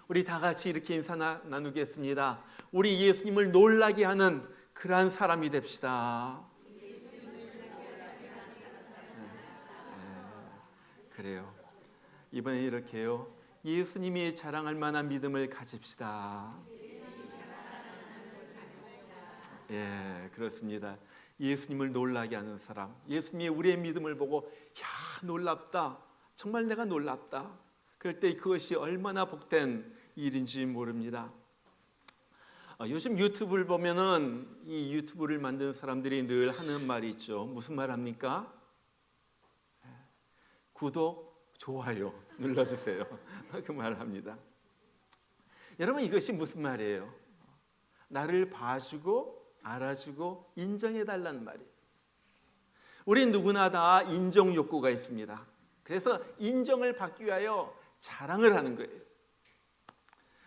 우리 다 같이 이렇게 인사 나누겠습니다. 우리 예수님을 놀라게 하는 그러한 사람이 됩시다. 그래요. 이번에 이렇게요. 예수님이 자랑할 만한 믿음을 가집시다. 예, 그렇습니다. 예수님을 놀라게 하는 사람, 예수님이 우리의 믿음을 보고 야, 놀랍다, 정말 내가 놀랍다, 그럴 때 그것이 얼마나 복된 일인지 모릅니다. 요즘 유튜브를 보면은 이 유튜브를 만든 사람들이 늘 하는 말이 있죠. 무슨 말 합니까? 구독, 좋아요 눌러주세요. 그 말을 합니다. 여러분, 이것이 무슨 말이에요? 나를 봐주고 알아주고 인정해달라는 말이에요. 우리 누구나 다 인정 욕구가 있습니다. 그래서 인정을 받기 위하여 자랑을 하는 거예요.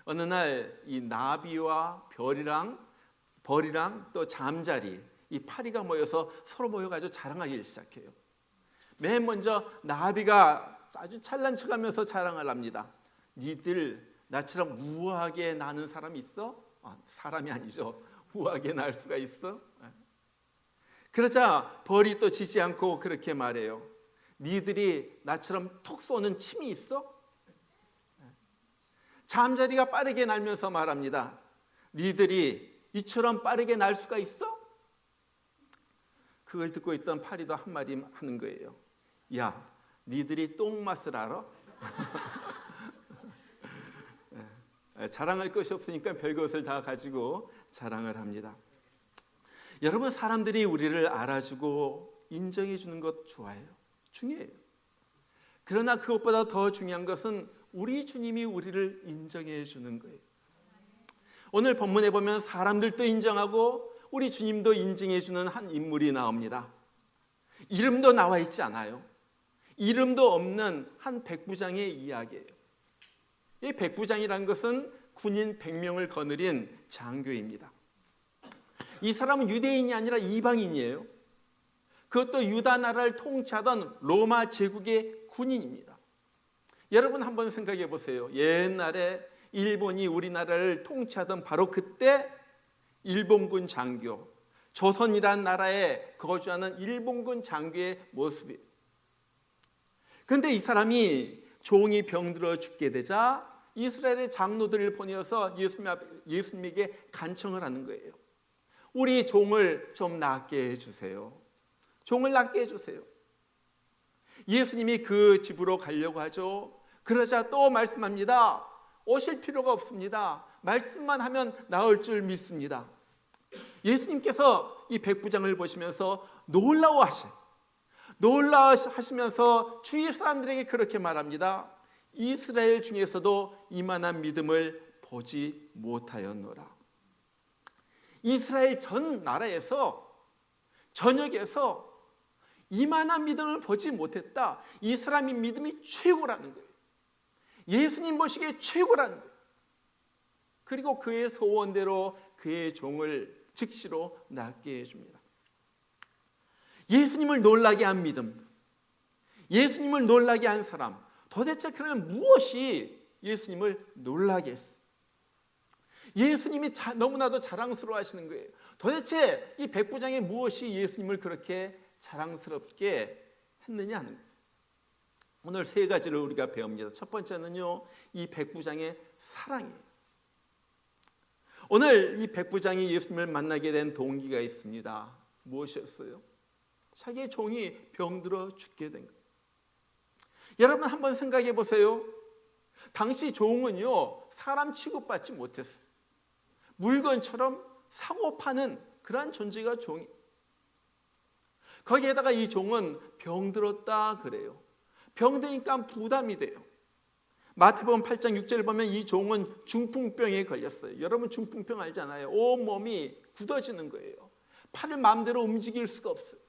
어느 날 이 나비와 벌이랑 또 잠자리, 이 파리가 모여서 서로 모여가지고 자랑하기 시작해요. 맨 먼저 나비가 아주 찬란 척하면서 자랑을 합니다. 니들 나처럼 우아하게 나는 사람이 있어? 사람이 아니죠. 우아하게 날 수가 있어? 그러자 벌이 또 지지 않고 그렇게 말해요. 니들이 나처럼 톡 쏘는 침이 있어? 잠자리가 빠르게 날면서 말합니다. 니들이 이처럼 빠르게 날 수가 있어? 그걸 듣고 있던 파리도 한마디 하는 거예요. 야, 니들이 똥맛을 알아? 자랑할 것이 없으니까 별것을 다 가지고 자랑을 합니다. 여러분, 사람들이 우리를 알아주고 인정해 주는 것 좋아해요. 중요해요. 그러나 그것보다 더 중요한 것은 우리 주님이 우리를 인정해 주는 거예요. 오늘 본문에 보면 사람들도 인정하고 우리 주님도 인정해 주는 한 인물이 나옵니다. 이름도 나와 있지 않아요. 이름도 없는 한 백부장의 이야기예요. 이 백부장이라는 것은 군인 100명을 거느린 장교입니다. 이 사람은 유대인이 아니라 이방인이에요. 그것도 유다 나라를 통치하던 로마 제국의 군인입니다. 여러분 한번 생각해 보세요. 옛날에 일본이 우리나라를 통치하던 바로 그때 일본군 장교, 조선이란 나라에 거주하는 일본군 장교의 모습이에요. 그런데 이 사람이 종이 병들어 죽게 되자 이스라엘의 장로들을 보내어서 예수님에게 간청을 하는 거예요. 우리 종을 좀 낫게 해주세요. 종을 낫게 해주세요. 예수님이 그 집으로 가려고 하죠. 그러자 또 말씀합니다. 오실 필요가 없습니다. 말씀만 하면 나을 줄 믿습니다. 예수님께서 이 백부장을 보시면서 놀라워하시면서 주위 사람들에게 그렇게 말합니다. 이스라엘 중에서도 이만한 믿음을 보지 못하였노라. 이스라엘 전 나라에서 전역에서 이만한 믿음을 보지 못했다. 이 사람의 믿음이 최고라는 거예요. 예수님 보시기에 최고라는 거예요. 그리고 그의 소원대로 그의 종을 즉시로 낫게 해줍니다. 예수님을 놀라게 한 믿음, 예수님을 놀라게 한 사람, 도대체 그러면 무엇이 예수님을 놀라게 했어? 예수님이 너무나도 자랑스러워 하시는 거예요. 도대체 이 백부장이 무엇이 예수님을 그렇게 자랑스럽게 했느냐 하는 거예요. 오늘 세 가지를 우리가 배웁니다. 첫 번째는요, 이 백부장의 사랑이에요. 오늘 이 백부장이 예수님을 만나게 된 동기가 있습니다. 무엇이었어요? 자기의 종이 병들어 죽게 된 거예요. 여러분 한번 생각해 보세요. 당시 종은요, 사람 취급받지 못했어요. 물건처럼 사고 파는 그러한 존재가 종이. 거기에다가 이 종은 병들었다 그래요. 병드니까 부담이 돼요. 마태복음 8장 6절을 보면 이 종은 중풍병에 걸렸어요. 여러분 중풍병 알잖아요. 온몸이 굳어지는 거예요. 팔을 마음대로 움직일 수가 없어요.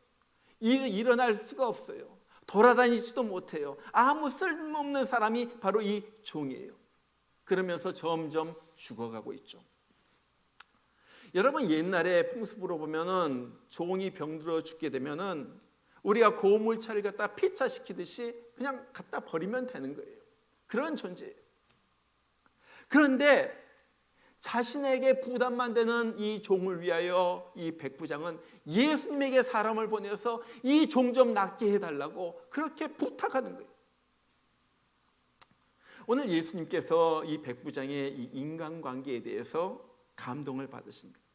일어날 수가 없어요. 돌아다니지도 못해요. 아무 쓸모없는 사람이 바로 이 종이에요. 그러면서 점점 죽어가고 있죠. 여러분 옛날에 풍습으로 보면은 종이 병들어 죽게 되면은 우리가 고물차를 갖다 폐차시키듯이 그냥 갖다 버리면 되는 거예요. 그런 존재예요. 그런데 자신에게 부담만 되는 이 종을 위하여 이 백부장은 예수님에게 사람을 보내서 이 종 좀 낫게 해달라고 그렇게 부탁하는 거예요. 오늘 예수님께서 이 백부장의 이 인간관계에 대해서 감동을 받으신 거예요.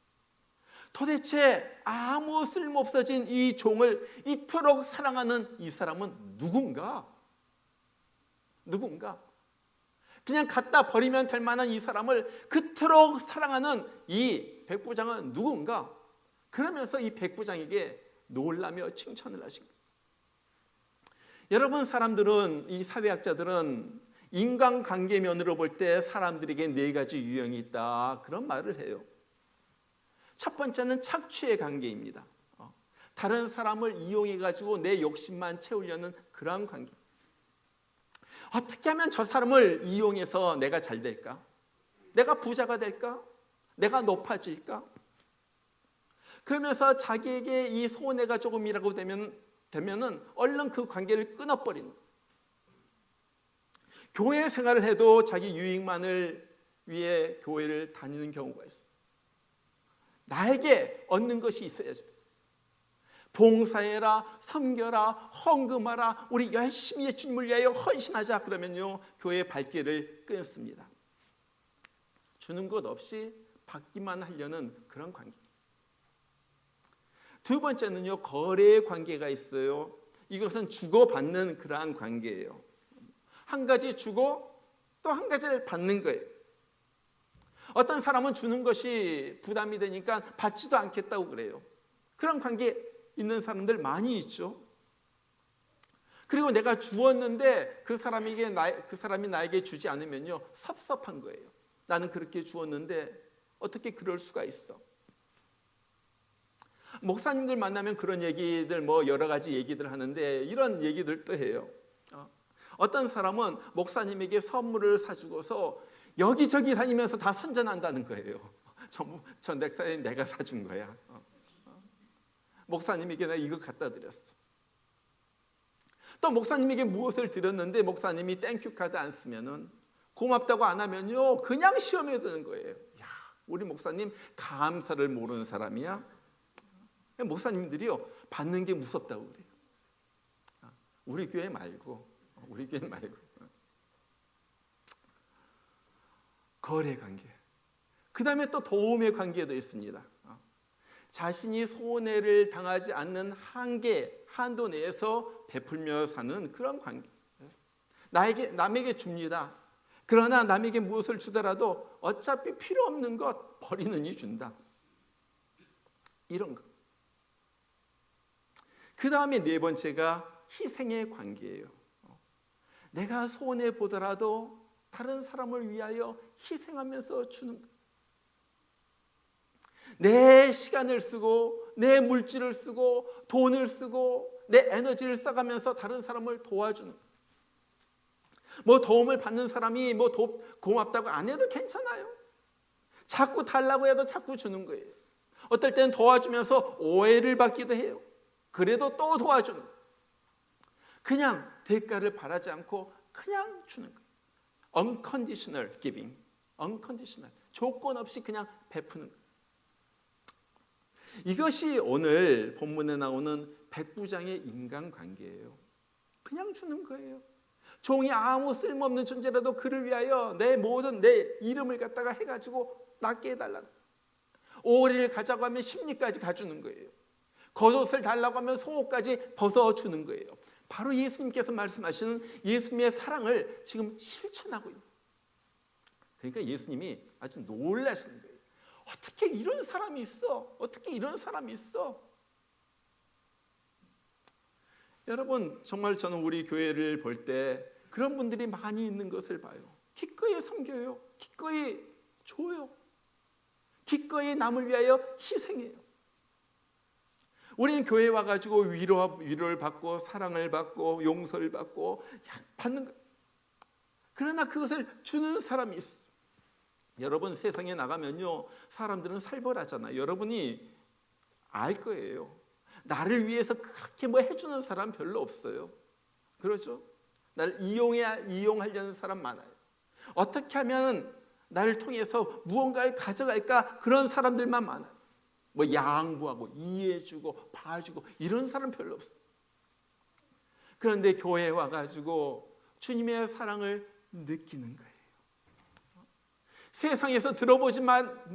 도대체 아무 쓸모없어진 이 종을 이토록 사랑하는 이 사람은 누군가? 그냥 갖다 버리면 될 만한 이 사람을 그토록 사랑하는 이 백부장은 누군가? 그러면서 이 백부장에게 놀라며 칭찬을 하신 거예요. 여러분, 사람들은, 이 사회학자들은 인간관계면으로 볼 때 사람들에게 네 가지 유형이 있다, 그런 말을 해요. 첫 번째는 착취의 관계입니다. 다른 사람을 이용해가지고 내 욕심만 채우려는 그런 관계. 어떻게 하면 저 사람을 이용해서 내가 잘 될까? 내가 부자가 될까? 내가 높아질까? 그러면서 자기에게 이 손해가 조금이라고 되면은 얼른 그 관계를 끊어버리는. 교회 생활을 해도 자기 유익만을 위해 교회를 다니는 경우가 있어요. 나에게 얻는 것이 있어야지. 봉사해라, 섬겨라, 헌금하라, 우리 열심히 주님을 위하여 헌신하자. 그러면요, 교회의 발길을 끊습니다. 주는 것 없이 받기만 하려는 그런 관계. 두 번째는요, 거래의 관계가 있어요. 이것은 주고받는 그러한 관계예요. 한 가지 주고 또 한 가지를 받는 거예요. 어떤 사람은 주는 것이 부담이 되니까 받지도 않겠다고 그래요. 그런 관계 있는 사람들 많이 있죠. 그리고 내가 주었는데 그 사람이 나에게 주지 않으면요, 섭섭한 거예요. 나는 그렇게 주었는데 어떻게 그럴 수가 있어? 목사님들 만나면 그런 얘기들, 여러 가지 얘기들 하는데 이런 얘기들도 해요. 어떤 사람은 목사님에게 선물을 사주고서 여기저기 다니면서 다 선전한다는 거예요. 저 넥타이 내가 사준 거야. 목사님에게 내가 이거 갖다 드렸어. 또 목사님에게 무엇을 드렸는데 목사님이 땡큐 카드 안 쓰면은, 고맙다고 안 하면요, 그냥 시험에 드는 거예요. 야, 우리 목사님 감사를 모르는 사람이야? 목사님들이요, 받는 게 무섭다고 그래요. 우리 교회 말고. 거래 관계. 그 다음에 또 도움의 관계도 있습니다. 자신이 손해를 당하지 않는 한도 내에서 베풀며 사는 그런 관계. 남에게 줍니다. 그러나 남에게 무엇을 주더라도 어차피 필요 없는 것 버리느니 준다. 이런 것. 그 다음에 네 번째가 희생의 관계예요. 내가 손해 보더라도 다른 사람을 위하여 희생하면서 주는 것. 내 시간을 쓰고 내 물질을 쓰고 돈을 쓰고 내 에너지를 써가면서 다른 사람을 도와주는 것. 도움을 받는 사람이 고맙다고 안 해도 괜찮아요. 자꾸 달라고 해도 자꾸 주는 거예요. 어떨 때는 도와주면서 오해를 받기도 해요. 그래도 또 도와주는 거예요. 그냥 대가를 바라지 않고 그냥 주는 거예요. Unconditional giving. Unconditional. 조건 없이 그냥 베푸는 거예요. 이것이 오늘 본문에 나오는 백부장의 인간관계예요. 그냥 주는 거예요. 종이 아무 쓸모없는 존재라도 그를 위하여 내 이름을 갖다가 해가지고 낫게 해달라는 거예요. 오리를 가자고 하면 십리까지 가주는 거예요. 겉옷을 달라고 하면 속옷까지 벗어주는 거예요. 바로 예수님께서 말씀하시는 예수님의 사랑을 지금 실천하고 있는 거예요. 그러니까 예수님이 아주 놀라시는 거예요. 어떻게 이런 사람이 있어? 어떻게 이런 사람이 있어? 여러분, 정말 저는 우리 교회를 볼 때 그런 분들이 많이 있는 것을 봐요. 기꺼이 섬겨요. 기꺼이 줘요. 기꺼이 남을 위하여 희생해요. 우리는 교회에 와가지고 위로를 받고 사랑을 받고 용서를 받고 받는 거. 그러나 그것을 주는 사람이 있어. 여러분, 세상에 나가면요, 사람들은 살벌하잖아요. 여러분이 알 거예요. 나를 위해서 그렇게 해주는 사람 별로 없어요. 그렇죠? 나를 이용하려는 사람 많아요. 어떻게 하면 나를 통해서 무언가를 가져갈까? 그런 사람들만 많아요. 뭐 양보하고 이해해주고 봐주고 이런 사람 별로 없어요. 그런데 교회에 와가지고 주님의 사랑을 느끼는 거예요. 세상에서 들어보지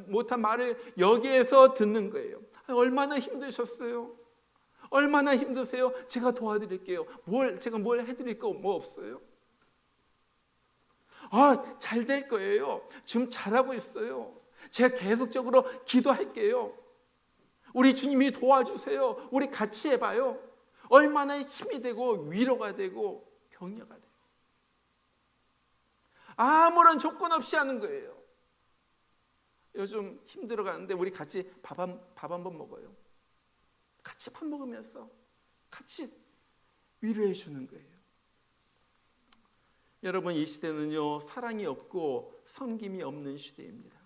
못한 말을 여기에서 듣는 거예요. 얼마나 힘드셨어요? 얼마나 힘드세요? 제가 도와드릴게요. 제가 뭘 해드릴 거 뭐 없어요? 잘 될 거예요. 지금 잘하고 있어요. 제가 계속적으로 기도할게요. 우리 주님이 도와주세요. 우리 같이 해봐요. 얼마나 힘이 되고 위로가 되고 격려가 돼요. 아무런 조건 없이 하는 거예요. 요즘 힘들어 가는데 우리 같이 밥 한 번 먹어요. 같이 밥 먹으면서 같이 위로해 주는 거예요. 여러분, 이 시대는요, 사랑이 없고 섬김이 없는 시대입니다.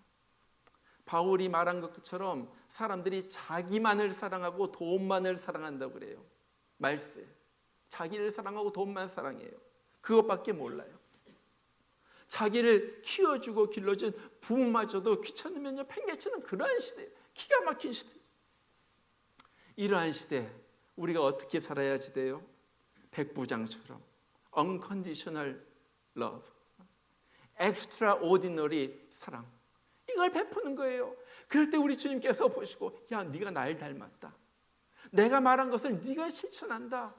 바울이 말한 것처럼 사람들이 자기만을 사랑하고 돈만을 사랑한다고 그래요. 말세. 자기를 사랑하고 돈만 사랑해요. 그것밖에 몰라요. 자기를 키워주고 길러준 부모마저도 귀찮으면요 팽개치는 그러한 시대, 기가 막힌 시대. 이러한 시대 우리가 어떻게 살아야지 돼요? 백부장처럼 unconditional love, extraordinary 사랑, 이걸 베푸는 거예요. 그럴 때 우리 주님께서 보시고, 야, 네가 날 닮았다. 내가 말한 것을 네가 실천한다.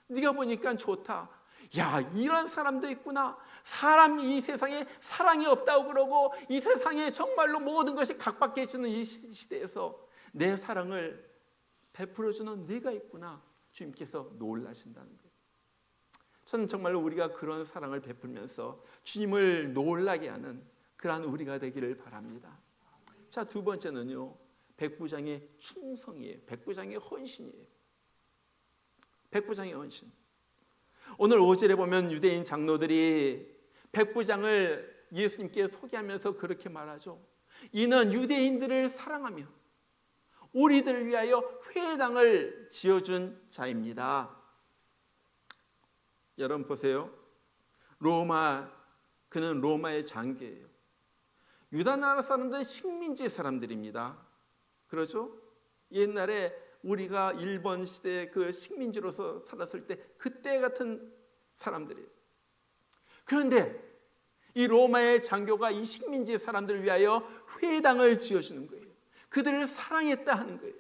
네가 보니까 좋다. 야, 이런 사람도 있구나. 사람이 이 세상에 사랑이 없다고 그러고 이 세상에 정말로 모든 것이 각박해지는 이 시대에서 내 사랑을 베풀어주는 네가 있구나. 주님께서 놀라신다는 거예요. 저는 정말로 우리가 그런 사랑을 베풀면서 주님을 놀라게 하는 그러한 우리가 되기를 바랍니다. 자, 두 번째는요, 백부장의 충성이에요. 백부장의 헌신이에요. 백부장의 헌신. 오늘 5절에 보면 유대인 장로들이 백부장을 예수님께 소개하면서 그렇게 말하죠. 이는 유대인들을 사랑하며 우리들을 위하여 회당을 지어준 자입니다. 여러분 보세요. 그는 로마의 장교예요. 유다 나라 사람들은 식민지 사람들입니다. 그렇죠? 옛날에 우리가 일본 시대의 그 식민지로서 살았을 때 그때 같은 사람들이에요. 그런데 이 로마의 장교가 이 식민지 사람들을 위하여 회당을 지어주는 거예요. 그들을 사랑했다 하는 거예요.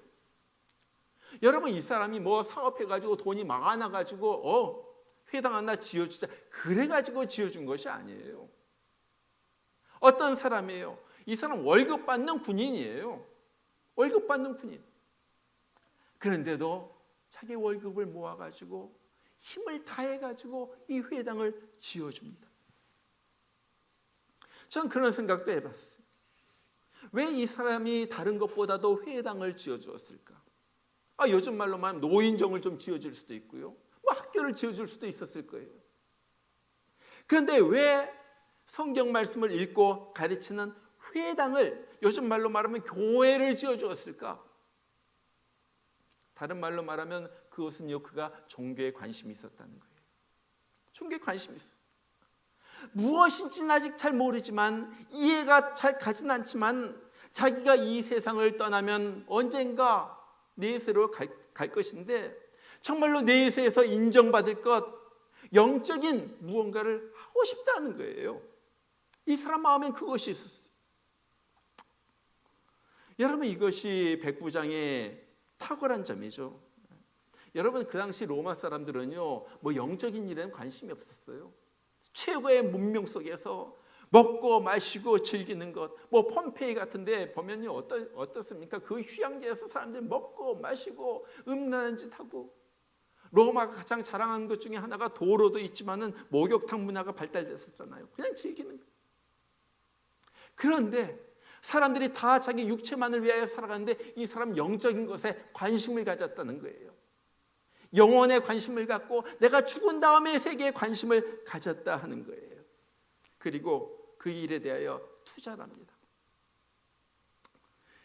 여러분, 이 사람이 뭐 사업해가지고 돈이 많아가지고 회당 하나 지어주자 그래가지고 지어준 것이 아니에요. 어떤 사람이에요? 이 사람 월급 받는 군인이에요. 월급 받는 군인. 그런데도 자기 월급을 모아가지고 힘을 다해가지고 이 회당을 지어줍니다. 저는 그런 생각도 해봤어요. 왜 이 사람이 다른 것보다도 회당을 지어주었을까? 요즘 말로 말하면 노인정을 좀 지어줄 수도 있고요. 뭐 학교를 지어줄 수도 있었을 거예요. 그런데 왜 성경 말씀을 읽고 가르치는 회당을, 요즘 말로 말하면 교회를 지어주었을까? 다른 말로 말하면 그것은요, 그가 종교에 관심이 있었다는 거예요. 종교에 관심이 있어. 무엇인지는 아직 잘 모르지만, 이해가 잘 가진 않지만, 자기가 이 세상을 떠나면 언젠가 내세로 갈 것인데, 정말로 내세에서 인정받을 것, 영적인 무언가를 하고 싶다는 거예요. 이 사람 마음엔 그것이 있었어요. 여러분, 이것이 백부장의 탁월한 점이죠. 여러분, 그 당시 로마 사람들은요, 뭐 영적인 일에는 관심이 없었어요. 최고의 문명 속에서 먹고 마시고 즐기는 것, 뭐 폼페이 같은데 보면요, 어떻습니까? 그 휴양지에서 사람들이 먹고 마시고 음란한 짓 하고, 로마가 가장 자랑하는 것 중에 하나가 도로도 있지만은 목욕탕 문화가 발달됐었잖아요. 그냥 즐기는 것. 그런데 사람들이 다 자기 육체만을 위하여 살아가는데 이 사람 영적인 것에 관심을 가졌다는 거예요. 영혼에 관심을 갖고 내가 죽은 다음에 세계에 관심을 가졌다 하는 거예요. 그리고 그 일에 대하여 투자를 합니다.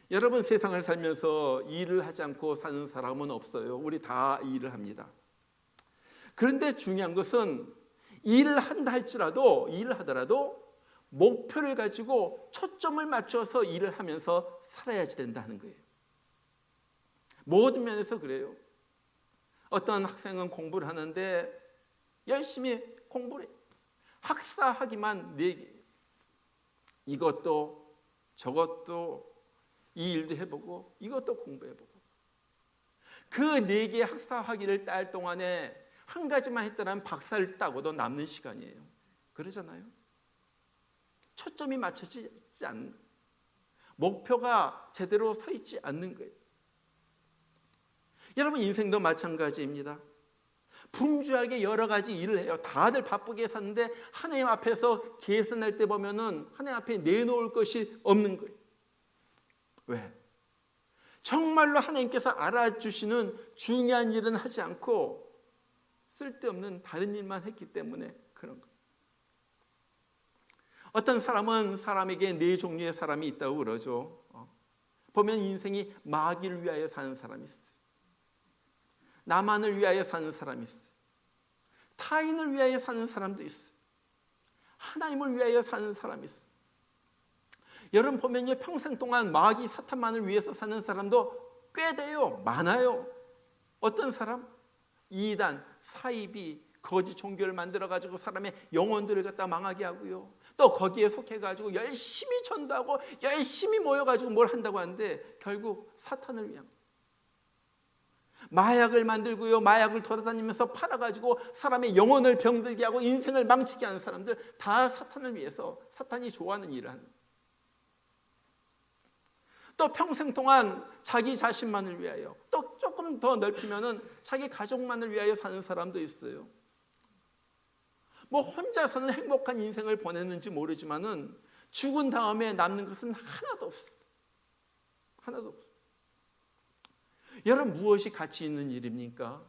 여러분, 세상을 살면서 일을 하지 않고 사는 사람은 없어요. 우리 다 일을 합니다. 그런데 중요한 것은 일을 한다 할지라도, 일을 하더라도 목표를 가지고 초점을 맞춰서 일을 하면서 살아야지 된다는 거예요. 모든 면에서 그래요. 어떤 학생은 공부를 하는데 열심히 공부를 해요. 학사학위만 4개. 이것도 저것도 이 일도 해보고 이것도 공부해보고. 그 4개의 학사학위를 딸 동안에 한 가지만 했더라면 박사를 따고도 남는 시간이에요. 그러잖아요. 초점이 맞춰지지 않는, 목표가 제대로 서 있지 않는 거예요. 여러분, 인생도 마찬가지입니다. 분주하게 여러 가지 일을 해요. 다들 바쁘게 사는데 하나님 앞에서 계산할 때 보면은 하나님 앞에 내놓을 것이 없는 거예요. 왜? 정말로 하나님께서 알아주시는 중요한 일은 하지 않고 쓸데없는 다른 일만 했기 때문에 그런 거예요. 어떤 사람은 사람에게 4종류의 사람이 있다고 그러죠. 보면 인생이 마귀를 위하여 사는 사람이 있어요. 나만을 위하여 사는 사람이 있어요. 타인을 위하여 사는 사람도 있어요. 하나님을 위하여 사는 사람이 있어요. 여러분 보면요, 평생 동안 마귀 사탄만을 위해서 사는 사람도 꽤 돼요. 많아요. 어떤 사람? 이단, 사이비, 거짓 종교를 만들어가지고 사람의 영혼들을 갖다 망하게 하고요. 또 거기에 속해가지고 열심히 전도하고 열심히 모여가지고 뭘 한다고 하는데 결국 사탄을 위한, 마약을 만들고요, 마약을 돌아다니면서 팔아가지고 사람의 영혼을 병들게 하고 인생을 망치게 하는 사람들, 다 사탄을 위해서, 사탄이 좋아하는 일을 하는. 또 평생 동안 자기 자신만을 위하여, 또 조금 더 넓히면은 자기 가족만을 위하여 사는 사람도 있어요. 뭐 혼자서는 행복한 인생을 보냈는지 모르지만은 죽은 다음에 남는 것은 하나도 없어요. 하나도 없어요. 여러분, 무엇이 가치 있는 일입니까?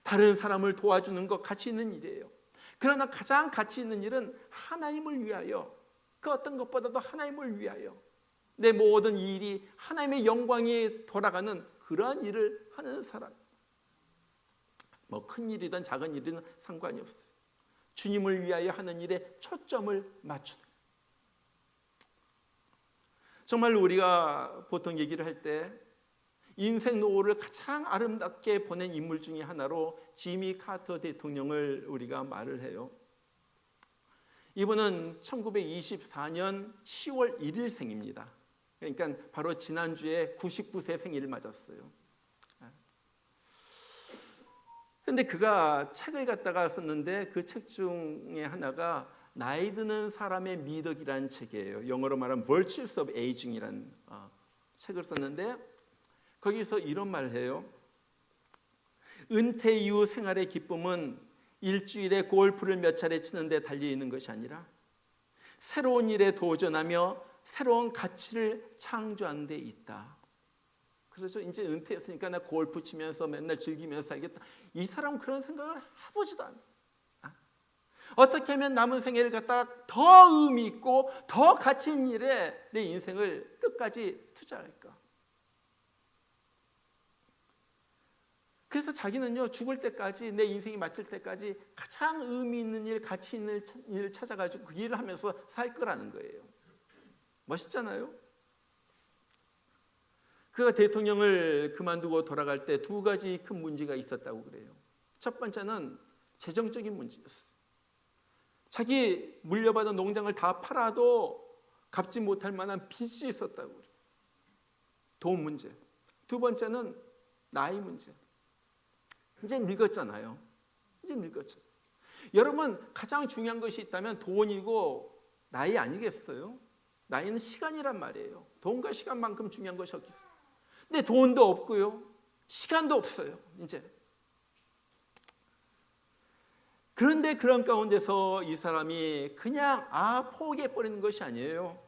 다른 사람을 도와주는 것 가치 있는 일이에요. 그러나 가장 가치 있는 일은 하나님을 위하여, 그 어떤 것보다도 하나님을 위하여 내 모든 일이 하나님의 영광이 돌아가는 그러한 일을 하는 사람. 뭐 큰 일이든 작은 일이든 상관이 없어요. 주님을 위하여 하는 일에 초점을 맞추는. 정말 우리가 보통 얘기를 할 때 인생 노후를 가장 아름답게 보낸 인물 중에 하나로 지미 카터 대통령을 우리가 말을 해요. 이분은 1924년 10월 1일 생입니다. 그러니까 바로 지난주에 99세 생일을 맞았어요. 근데 그가 책을 갖다가 썼는데 그 책 중에 하나가 나이 드는 사람의 미덕이라는 책이에요. 영어로 말하면 Virtues of Aging이라는 책을 썼는데 거기서 이런 말을 해요. 은퇴 이후 생활의 기쁨은 일주일에 골프를 몇 차례 치는 데 달려 있는 것이 아니라 새로운 일에 도전하며 새로운 가치를 창조하는 데 있다. 그래서 이제 은퇴했으니까 나 골프 치면서 맨날 즐기면서 살겠다. 이 사람은 그런 생각을 해보지도 않아. 어떻게 하면 남은 생애를 갖다가 더 의미 있고 더 가치 있는 일에 내 인생을 끝까지 투자할까? 그래서 자기는요, 죽을 때까지, 내 인생이 마칠 때까지 가장 의미 있는 일, 가치 있는 일을 찾아가지고 그 일을 하면서 살 거라는 거예요. 멋있잖아요? 그가 대통령을 그만두고 돌아갈 때 2가지 큰 문제가 있었다고 그래요. 첫 번째는 재정적인 문제였어요. 자기 물려받은 농장을 다 팔아도 갚지 못할 만한 빚이 있었다고 그래요. 돈 문제. 2번째는 나이 문제. 이제 늙었잖아요. 이제 늙었죠. 여러분, 가장 중요한 것이 있다면 돈이고 나이 아니겠어요? 나이는 시간이란 말이에요. 돈과 시간만큼 중요한 것이 없겠어요. 근데 돈도 없고요, 시간도 없어요. 이제 그런데 그런 가운데서 이 사람이 그냥 포기해버리는 것이 아니에요.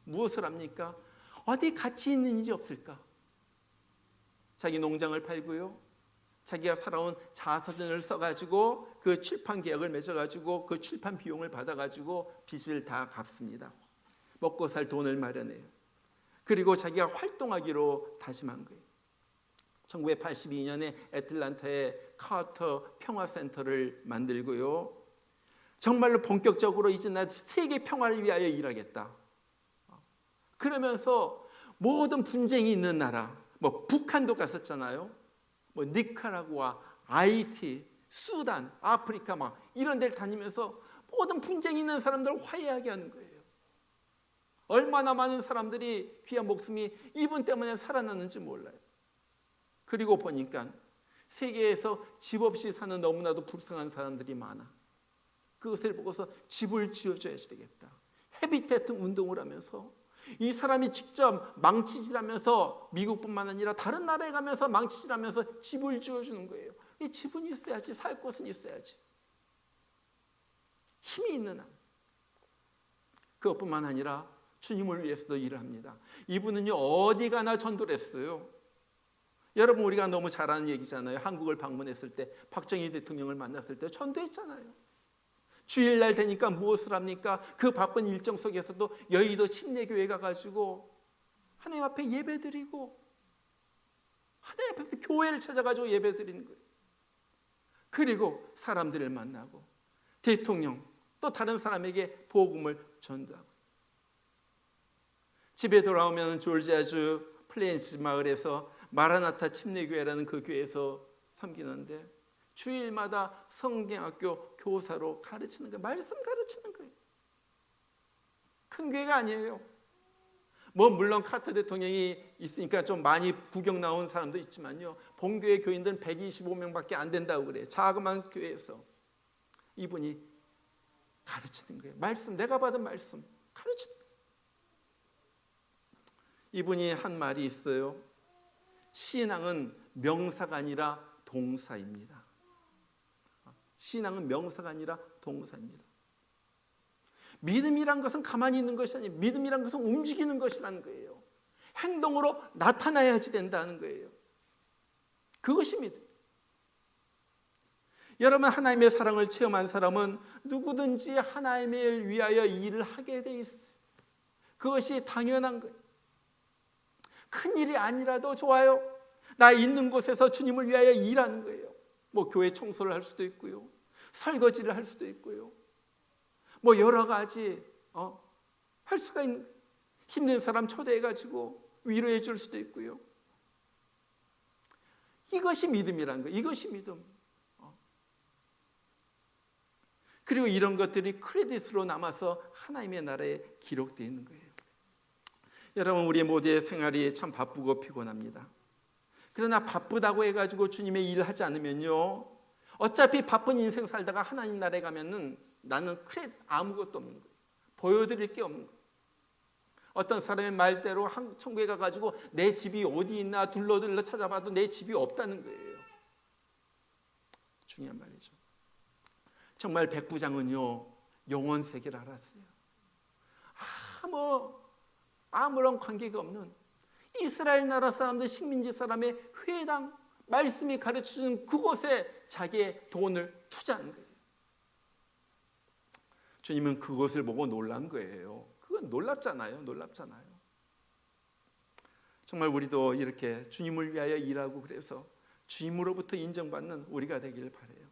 무엇을 합니까? 어디 가치 있는 일이 없을까? 자기 농장을 팔고요, 자기가 살아온 자서전을 써가지고 그 출판 계약을 맺어가지고 그 출판 비용을 받아가지고 빚을 다 갚습니다. 먹고 살 돈을 마련해요. 그리고 자기가 활동하기로 다짐한 거예요. 1982년에 애틀란타에 카터 평화센터를 만들고요, 정말로 본격적으로 이제 나 세계 평화를 위하여 일하겠다. 그러면서 모든 분쟁이 있는 나라, 뭐 북한도 갔었잖아요. 뭐 니카라구아, 하이티, 수단, 아프리카 막 이런 데를 다니면서 모든 분쟁이 있는 사람들을 화해하게 하는 거예요. 얼마나 많은 사람들이 귀한 목숨이 이분 때문에 살아났는지 몰라요. 그리고 보니까 세계에서 집 없이 사는 너무나도 불쌍한 사람들이 많아. 그것을 보고서 집을 지어줘야 되겠다. 헤비테트 운동을 하면서 이 사람이 직접 망치질하면서 미국뿐만 아니라 다른 나라에 가면서 망치질하면서 집을 지어주는 거예요. 이 집은 있어야지, 살 곳은 있어야지. 힘이 있는 한. 그것뿐만 아니라 주님을 위해서도 일을 합니다. 이분은요 어디 가나 전도를 했어요. 여러분 우리가 너무 잘 아는 얘기잖아요. 한국을 방문했을 때 박정희 대통령을 만났을 때 전도했잖아요. 주일날 되니까 무엇을 합니까? 그 바쁜 일정 속에서도 여의도 침례교회 가가지고 하나님 앞에 예배드리고 하나님 앞에 교회를 찾아가지고 예배드리는 거예요. 그리고 사람들을 만나고 대통령 또 다른 사람에게 복음을 전도하고 집에 돌아오면 조지아주 플레인스 마을에서 마라나타 침례교회라는 그 교회에서 섬기는데 주일마다 성경학교 교사로 가르치는 거예요. 말씀 가르치는 거예요. 큰 교회가 아니에요. 뭐 물론 카터 대통령이 있으니까 좀 많이 구경 나온 사람도 있지만요. 본교회 교인들은 125명밖에 안 된다고 그래요. 자그마한 교회에서 이분이 가르치는 거예요. 말씀, 내가 받은 말씀 가르치는 거예요. 이분이 한 말이 있어요. 신앙은 명사가 아니라 동사입니다. 신앙은 명사가 아니라 동사입니다. 믿음이란 것은 가만히 있는 것이 아니에요. 믿음이란 것은 움직이는 것이라는 거예요. 행동으로 나타나야지 된다는 거예요. 그것이 믿음. 여러분 하나님의 사랑을 체험한 사람은 누구든지 하나님을 위하여 일을 하게 돼 있어요. 그것이 당연한 거예요. 큰 일이 아니라도 좋아요. 나 있는 곳에서 주님을 위하여 일하는 거예요. 뭐 교회 청소를 할 수도 있고요. 설거지를 할 수도 있고요. 뭐 여러 가지 할 수가 있는 거예요. 힘든 사람 초대해가지고 위로해 줄 수도 있고요. 이것이 믿음이라는 거예요. 이것이 믿음. 그리고 이런 것들이 크레딧으로 남아서 하나님의 나라에 기록되어 있는 거예요. 여러분 우리 모두의 생활이 참 바쁘고 피곤합니다. 그러나 바쁘다고 해가지고 주님의 일을 하지 않으면요 어차피 바쁜 인생 살다가 하나님 나라에 가면은 나는 아무것도 없는 거예요. 보여드릴 게 없는 거예요. 어떤 사람의 말대로 천국에 가가지고 내 집이 어디 있나 둘러둘러 찾아봐도 내 집이 없다는 거예요. 중요한 말이죠. 정말 백부장은요 영원 세계를 알았어요. 아무런 관계가 없는 이스라엘 나라 사람들 식민지 사람의 회당 말씀이 가르쳐주는 그곳에 자기의 돈을 투자한 거예요. 주님은 그것을 보고 놀란 거예요. 그건 놀랍잖아요. 정말 우리도 이렇게 주님을 위하여 일하고 그래서 주님으로부터 인정받는 우리가 되기를 바라요.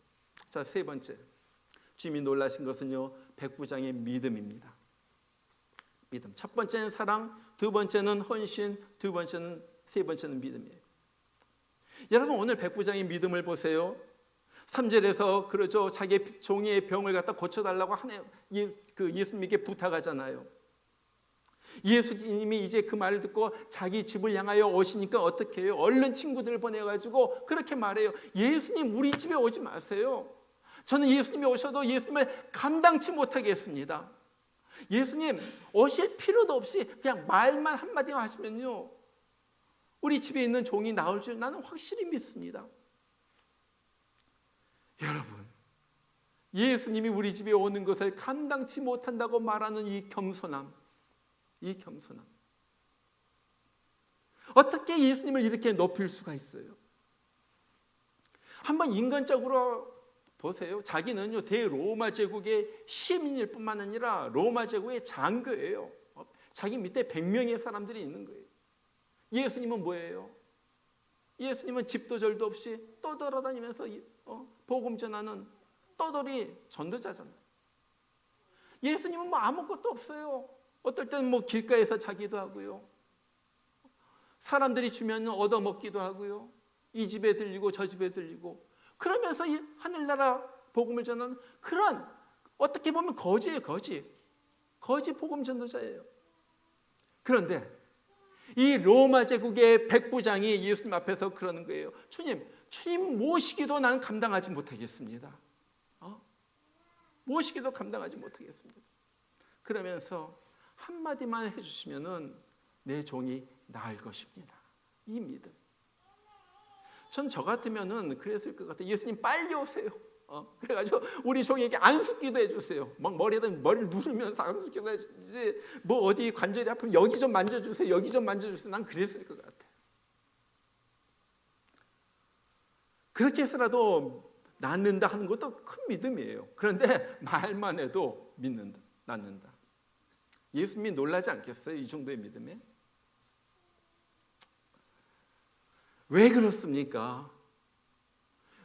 자, 세 번째 주님이 놀라신 것은요 백부장의 믿음입니다. 믿음. 첫 번째는 사랑, 두 번째는 헌신, 세 번째는 믿음이에요. 여러분 오늘 백부장의 믿음을 보세요. 3절에서 그러죠. 자기 종의 병을 갖다 고쳐달라고 예수님에게 부탁하잖아요. 예수님이 이제 그 말을 듣고 자기 집을 향하여 오시니까 어떻게 해요? 얼른 친구들을 보내가지고 그렇게 말해요. 예수님 우리 집에 오지 마세요. 저는 예수님이 오셔도 예수님을 감당치 못하겠습니다. 예수님 오실 필요도 없이 그냥 말만 한마디만 하시면요 우리 집에 있는 종이 나올 줄 나는 확실히 믿습니다. 여러분 예수님이 우리 집에 오는 것을 감당치 못한다고 말하는 이 겸손함 어떻게 예수님을 이렇게 높일 수가 있어요? 한번 인간적으로 보세요. 자기는요 대로마 제국의 시민일 뿐만 아니라 로마 제국의 장교예요. 자기 밑에 100명의 사람들이 있는 거예요. 예수님은 뭐예요? 예수님은 집도 절도 없이 떠돌아다니면서 복음 전하는 떠돌이 전도자잖아요. 예수님은 뭐 아무것도 없어요. 어떨 때는 뭐 길가에서 자기도 하고요. 사람들이 주면 얻어먹기도 하고요. 이 집에 들리고 저 집에 들리고 그러면서 이 하늘나라 복음을 전하는 그런 어떻게 보면 거지예요. 거지 복음 전도자예요. 그런데 이 로마 제국의 백부장이 예수님 앞에서 그러는 거예요. 주님 모시기도 나는 감당하지 못하겠습니다. 모시기도 감당하지 못하겠습니다. 그러면서 한마디만 해주시면은 내 종이 나을 것입니다. 이 믿음. 전 저 같으면은 그랬을 것 같아요. 예수님 빨리 오세요. 그래가지고 우리 종에게 안수기도 해주세요. 막 머리를 누르면서 안수기도 해주지. 뭐 어디 관절이 아프면 여기 좀 만져주세요. 여기 좀 만져주세요. 난 그랬을 것 같아요. 그렇게 해서라도 낫는다 하는 것도 큰 믿음이에요. 그런데 말만 해도 믿는다, 낫는다. 예수님이 놀라지 않겠어요? 이 정도의 믿음에? 왜 그렇습니까?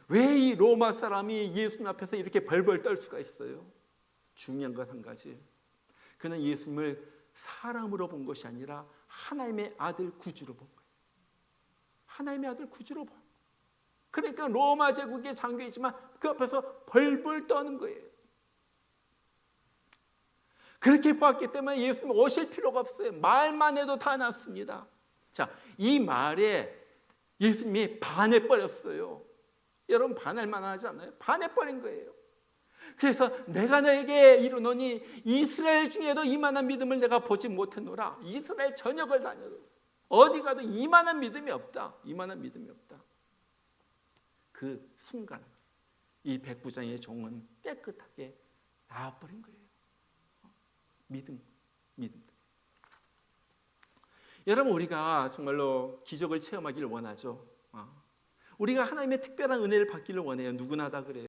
왜 이 로마 사람이 예수님 앞에서 이렇게 벌벌 떨 수가 있어요? 중요한 것 한 가지. 그는 예수님을 사람으로 본 것이 아니라 하나님의 아들 구주로 본 거예요. 하나님의 아들 구주로 본. 그러니까 로마 제국의 장교이지만 그 앞에서 벌벌 떠는 거예요. 그렇게 보았기 때문에 예수님 오실 필요가 없어요. 말만 해도 다 낫습니다. 자, 이 말에 예수님이 반해버렸어요. 여러분 반할 만하지 않아요? 반해버린 거예요. 그래서 내가 너에게 이르노니 이스라엘 중에도 이만한 믿음을 내가 보지 못했노라. 이스라엘 전역을 다녀도 어디 가도 이만한 믿음이 없다. 이만한 믿음이 없다. 그 순간 이 백부장의 종은 깨끗하게 나아버린 거예요. 믿음. 여러분 우리가 정말로 기적을 체험하기를 원하죠. 우리가 하나님의 특별한 은혜를 받기를 원해요. 누구나 다 그래요.